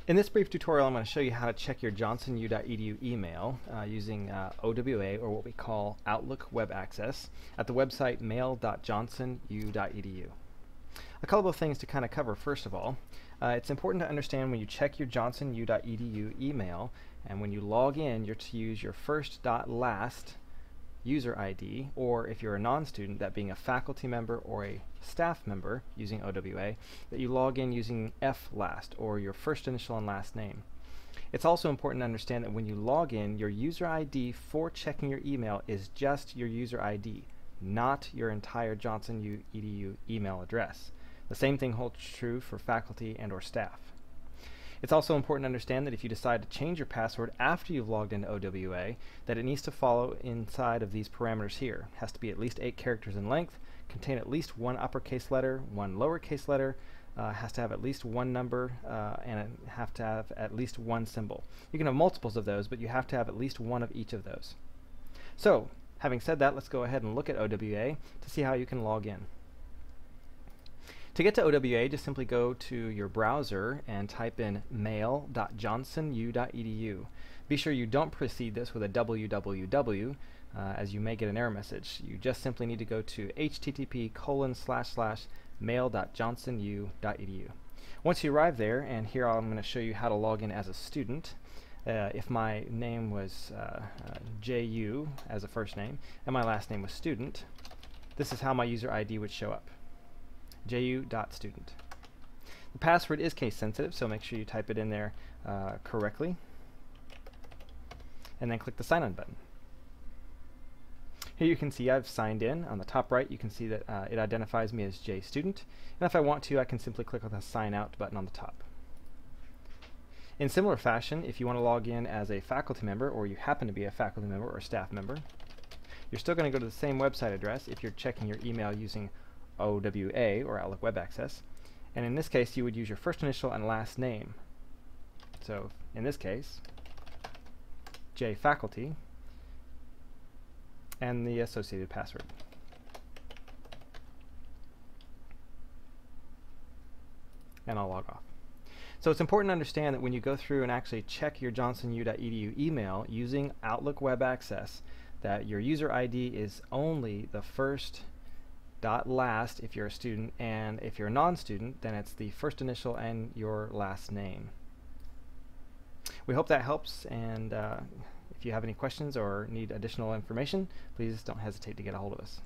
In this brief tutorial, I'm going to show you how to check your JohnsonU.edu email using OWA, or what we call Outlook Web Access, at the website mail.johnsonu.edu. A couple of things to kind of cover. First of all, it's important to understand when you check your JohnsonU.edu email, and when you log in, you're to use your first.last user ID, or if you're a non-student, that being a faculty member or a staff member using OWA, that you log in using FLAST, or your first initial and last name. It's also important to understand that when you log in, your user ID for checking your email is just your user ID, not your entire JohnsonU.edu email address. The same thing holds true for faculty and or staff. It's also important to understand that if you decide to change your password after you've logged into OWA, that it needs to follow inside of these parameters here. It has to be at least 8 characters in length, contain at least 1 uppercase letter, 1 lowercase letter, has to have at least 1 number, and it have to have at least 1 symbol. You can have multiples of those, but you have to have at least 1 of each of those. So, having said that, let's go ahead and look at OWA to see how you can log in. To get to OWA, just simply go to your browser and type in mail.johnsonu.edu. Be sure you don't precede this with a www, as you may get an error message. You just simply need to go to http://mail.johnsonu.edu. Once you arrive there, and here I'm going to show you how to log in as a student. If my name was JU as a first name, and my last name was student, this is how my user ID would show up. ju.student. The password is case sensitive, so make sure you type it in there correctly, and then click the sign on button. Here you can see I've signed in. On the top right you can see that it identifies me as JStudent, and if I want to, I can simply click on the sign out button on the top. In similar fashion, if you want to log in as a faculty member, or you happen to be a faculty member or staff member, you're still going to go to the same website address if you're checking your email using OWA, or Outlook Web Access, and in this case you would use your first initial and last name. So in this case, J Faculty, and the associated password. And I'll log off. So it's important to understand that when you go through and actually check your JohnsonU.edu email using Outlook Web Access, that your user ID is only the first .last if you're a student, and if you're a non-student, then it's the first initial and your last name. We hope that helps, and if you have any questions or need additional information, please don't hesitate to get a hold of us.